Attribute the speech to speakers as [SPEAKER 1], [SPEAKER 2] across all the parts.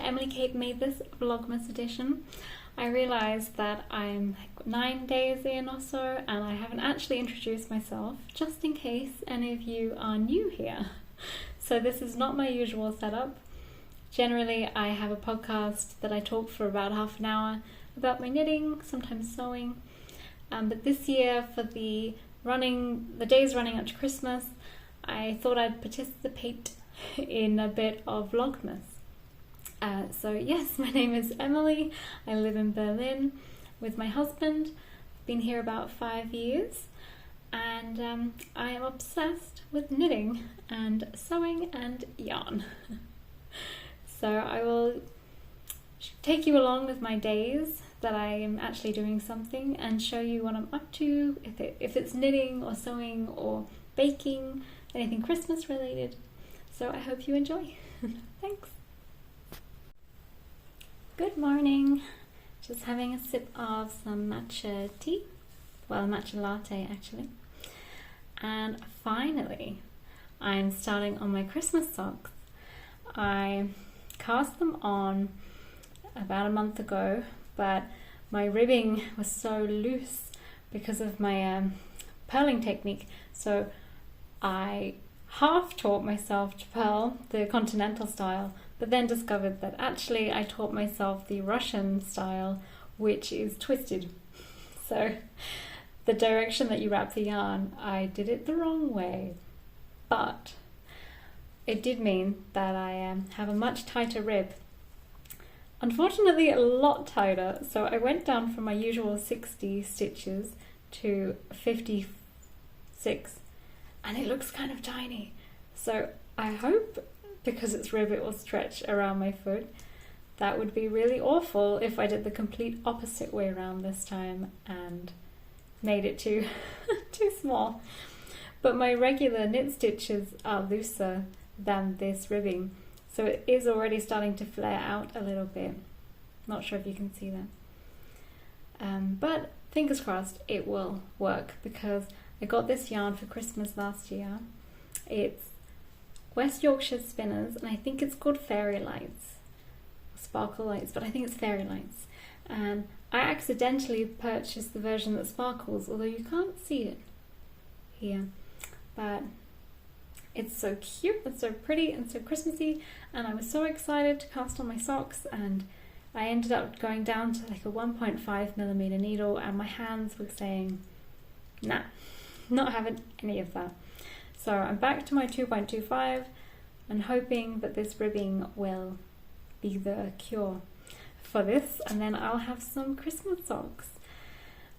[SPEAKER 1] that Emily Kate made this Vlogmas edition. I realised that I'm like 9 days in or so, and I haven't actually introduced myself, just in case any of you are new here. So this is not my usual setup. Generally, I have a podcast that I talk for about half an hour about my knitting, sometimes sewing. But this year, for the days running up to Christmas, I thought I'd participate in a bit of Vlogmas. So yes, my name is Emily. I live in Berlin with my husband. I've been here about 5 years, and I am obsessed with knitting and sewing and yarn. So I will take you along with my days that I am actually doing something and show you what I'm up to, if it's knitting or sewing or baking, anything Christmas related. So I hope you enjoy. Thanks. Good morning. Just having a sip of some matcha tea. Well, matcha latte actually. And finally, I'm starting on my Christmas socks. I cast them on about a month ago, but my ribbing was so loose because of my purling technique. So I half taught myself to purl the continental style, but then discovered that actually I taught myself the Russian style, which is twisted. So the direction that you wrap the yarn, I did it the wrong way. But it did mean that I have a much tighter rib. Unfortunately, a lot tighter. So I went down from my usual 60 stitches to 56. And it looks kind of tiny. So I hope, because it's rib, it will stretch around my foot. That would be really awful if I did the complete opposite way around this time and made it too small. But my regular knit stitches are looser than this ribbing, so it is already starting to flare out a little bit. Not sure if you can see that. But fingers crossed it will work, because I got this yarn for Christmas last year. It's West Yorkshire Spinners, and I think it's called Fairy Lights, Sparkle Lights, but I think it's Fairy Lights. And I accidentally purchased the version that sparkles, although you can't see it here. But it's so cute and so pretty and so Christmassy, and I was so excited to cast on my socks, and I ended up going down to like a 1.5mm needle, and my hands were saying, nah, not having any of that. So I'm back to my 2.25 and hoping that this ribbing will be the cure for this, and then I'll have some Christmas socks.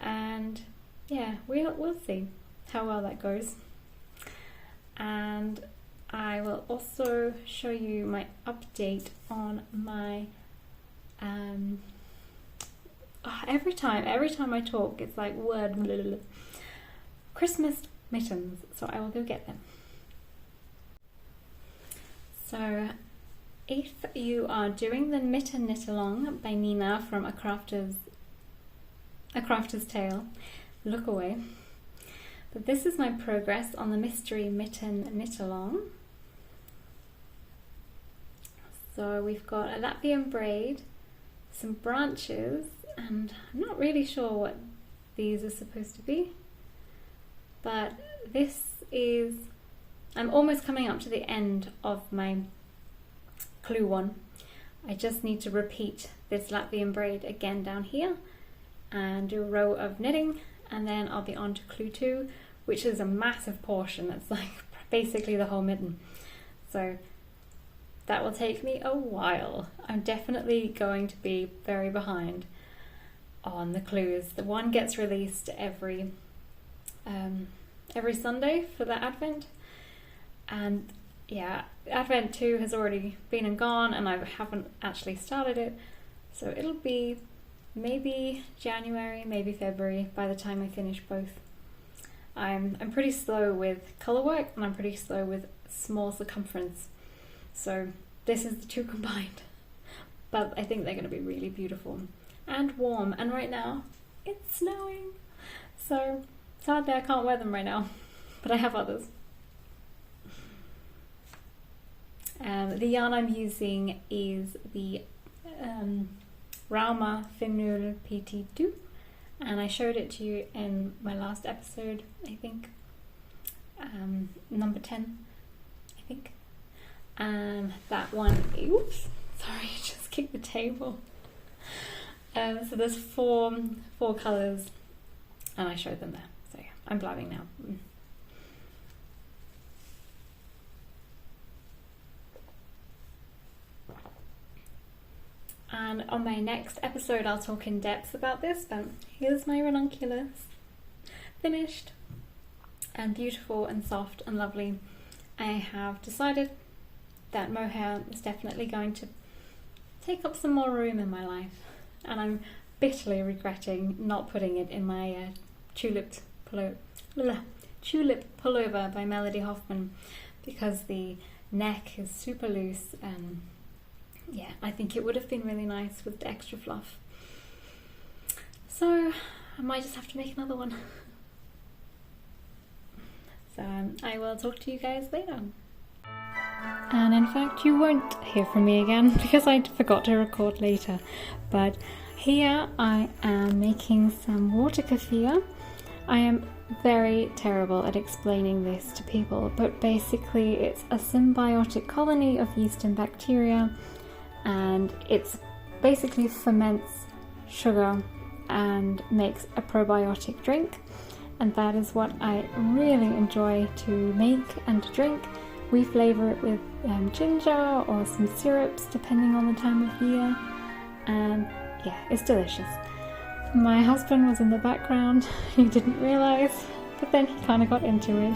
[SPEAKER 1] And yeah, we'll see how well that goes. And I will also show you my update on my every time I talk, it's like word Christmas mittens, so I will go get them. So if you are doing the Mitten Knit Along by Nina from A Crafter's Tale, look away. But this is my progress on the Mystery Mitten Knit Along. So we've got a Latvian braid, some branches, and I'm not really sure what these are supposed to be. But this is, I'm almost coming up to the end of my clue one. I just need to repeat this Latvian braid again down here and do a row of knitting, and then I'll be on to clue 2, which is a massive portion. It's like basically the whole mitten. So that will take me a while. I'm definitely going to be very behind on the clues. The one gets released every Sunday for the Advent, and yeah, Advent 2 has already been and gone, and I haven't actually started it, so it'll be maybe January, maybe February by the time I finish both. I'm pretty slow with colour work, and I'm pretty slow with small circumference, so this is the two combined. But I think they're going to be really beautiful and warm, and right now it's snowing, so sadly I can't wear them right now, but I have others. The yarn I'm using is the Rauma Finul PT2, and I showed it to you in my last episode, I think, number 10, I think. That one, oops, sorry, I just kicked the table. So there's four colours, and I showed them there. So yeah, I'm blabbing now. And on my next episode I'll talk in depth about this, but here's my ranunculus, finished and beautiful and soft and lovely. I have decided that mohair is definitely going to take up some more room in my life, and I'm bitterly regretting not putting it in my tulip pullover by Melody Hoffman, because the neck is super loose, and yeah, I think it would have been really nice with the extra fluff. So I might just have to make another one. So I will talk to you guys later. And in fact, you won't hear from me again because I forgot to record later. But here I am making some water kefir. I am very terrible at explaining this to people, but basically it's a symbiotic colony of yeast and bacteria, and it's basically ferments sugar and makes a probiotic drink, and that is what I really enjoy to make and to drink. We flavour it with ginger or some syrups depending on the time of year, and yeah, it's delicious. My husband was in the background, he didn't realise, but then he kind of got into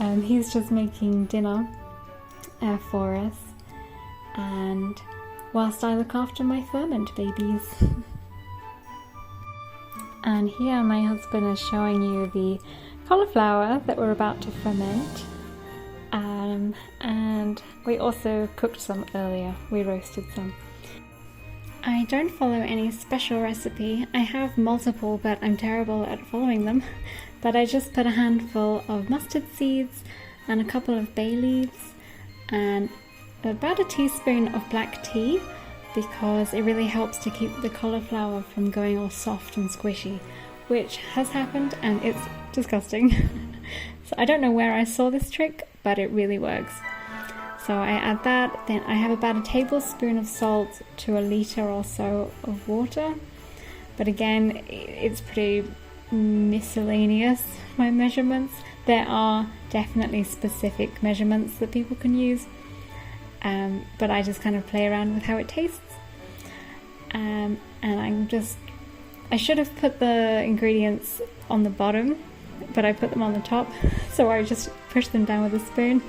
[SPEAKER 1] it. He's just making dinner for us, and whilst I look after my ferment babies. And here my husband is showing you the cauliflower that we're about to ferment, and we also cooked some earlier, we roasted some. I don't follow any special recipe. I have multiple, but I'm terrible at following them. But I just put a handful of mustard seeds and a couple of bay leaves and about a teaspoon of black tea, because it really helps to keep the cauliflower from going all soft and squishy, which has happened and it's disgusting. So I don't know where I saw this trick, but it really works. So I add that, then I have about a tablespoon of salt to a litre or so of water. But again, it's pretty miscellaneous, my measurements. There are definitely specific measurements that people can use, but I just kind of play around with how it tastes. And I should have put the ingredients on the bottom, but I put them on the top, so I just push them down with a spoon.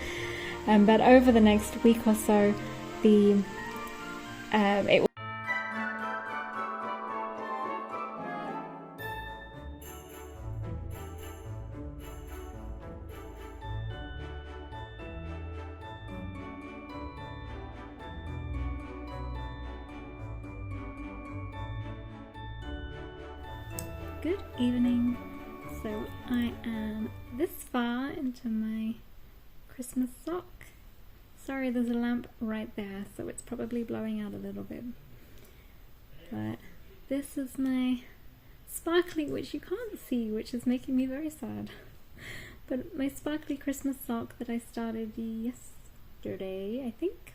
[SPEAKER 1] But over the next week or so, it will Good evening. So I am this far into my Christmas sock. Sorry, there's a lamp right there, so it's probably blowing out a little bit. But this is my sparkly, which you can't see, which is making me very sad. But my sparkly Christmas sock that I started yesterday, I think.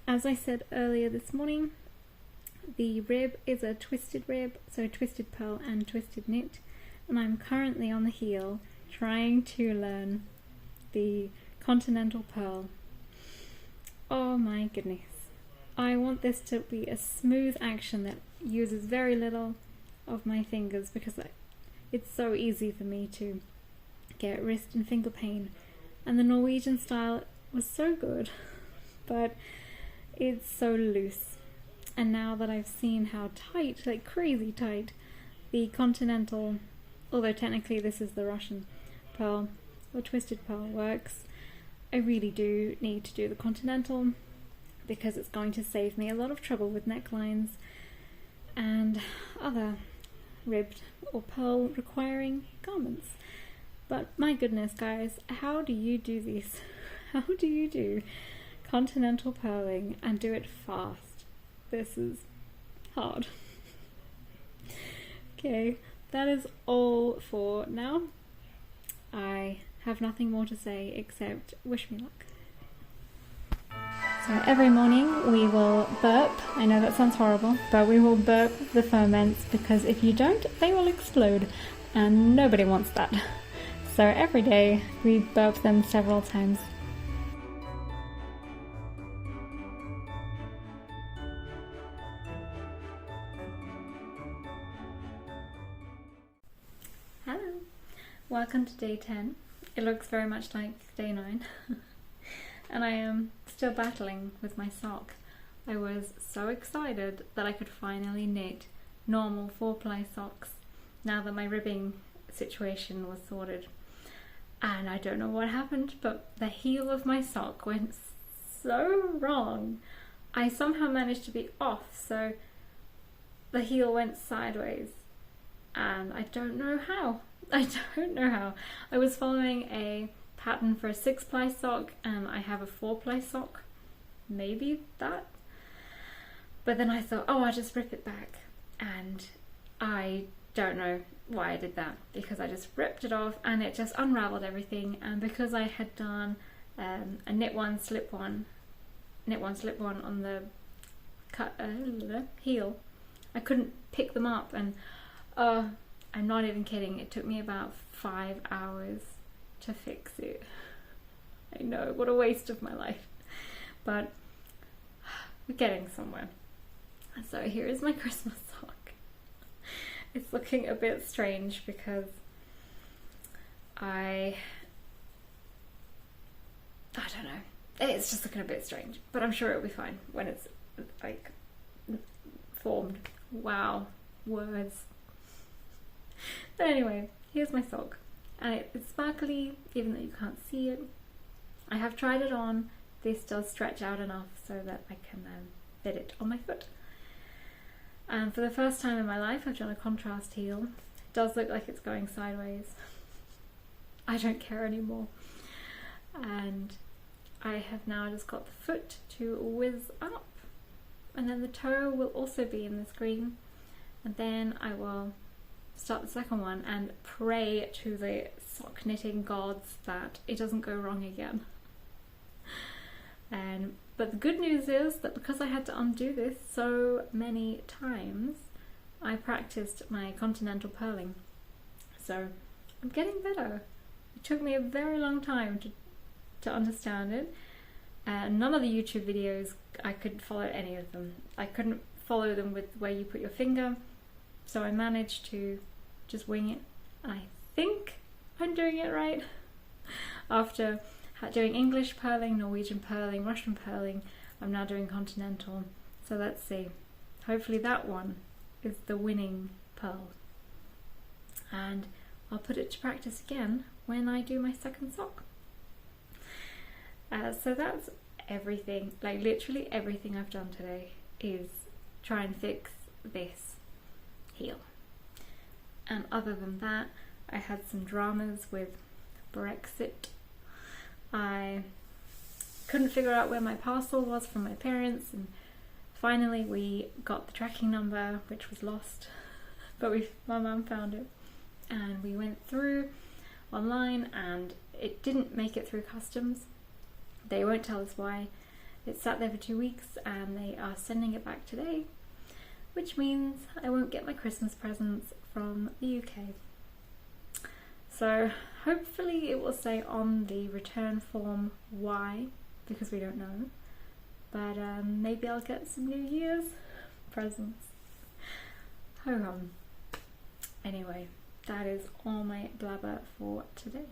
[SPEAKER 1] As I said earlier this morning, the rib is a twisted rib, so twisted pearl and twisted knit. And I'm currently on the heel trying to learn the continental pearl. Oh my goodness. I want this to be a smooth action that uses very little of my fingers, because it's so easy for me to get wrist and finger pain. And the Norwegian style was so good, but it's so loose. And now that I've seen how tight, like crazy tight, the continental, although technically this is the Russian pearl or twisted pearl, works, I really do need to do the continental, because it's going to save me a lot of trouble with necklines and other ribbed or pearl requiring garments. But my goodness, guys, how do you do this? How do you do continental purling and do it fast? This is hard. Okay, that is all for now. I have nothing more to say except wish me luck. So every morning we will burp. I know that sounds horrible, but we will burp the ferments because if you don't, they will explode and nobody wants that. So every day we burp them several times. Hello, welcome to day 10. It looks very much like day 9. And I am still battling with my sock. I was so excited that I could finally knit normal 4-ply socks now that my ribbing situation was sorted. And I don't know what happened, but the heel of my sock went so wrong. I somehow managed to be off, so the heel went sideways. And I don't know how. I was following a pattern for a 6-ply sock and I have a 4-ply sock, maybe that, but then I thought, oh, I'll just rip it back, and I don't know why I did that, because I just ripped it off and it just unraveled everything. And because I had done a knit one slip one on the heel, I couldn't pick them up, and I'm not even kidding, it took me about 5 hours to fix it. I know, what a waste of my life, but we're getting somewhere. So here is my Christmas sock. It's looking a bit strange because I don't know, it's just looking a bit strange, but I'm sure it'll be fine when it's like formed. Wow, words. But anyway, here's my sock. And it's sparkly, even though you can't see it. I have tried it on. This does stretch out enough so that I can fit it on my foot. And for the first time in my life, I've done a contrast heel. It does look like it's going sideways. I don't care anymore. And I have now just got the foot to whiz up. And then the toe will also be in this green. And then I will start the second one and pray to the sock knitting gods that it doesn't go wrong again. But the good news is that because I had to undo this so many times, I practiced my continental purling. So I'm getting better. It took me a very long time to understand it. None of the YouTube videos, I couldn't follow any of them. I couldn't follow them with where you put your finger. So I managed to just wing it, and I think I'm doing it right. After doing English purling, Norwegian purling, Russian purling, I'm now doing continental. So let's see. Hopefully that one is the winning purl. And I'll put it to practice again when I do my second sock. So that's everything, like literally everything I've done today is try and fix this heel. And other than that, I had some dramas with Brexit. I couldn't figure out where my parcel was from my parents, and finally we got the tracking number, which was lost, but my mum found it, and we went through online and it didn't make it through customs. They won't tell us why. It sat there for 2 weeks and they are sending it back today, which means I won't get my Christmas presents from the UK. So hopefully it will say on the return form why, because we don't know. But maybe I'll get some New Year's presents. Ho hum. Anyway, that is all my blabber for today.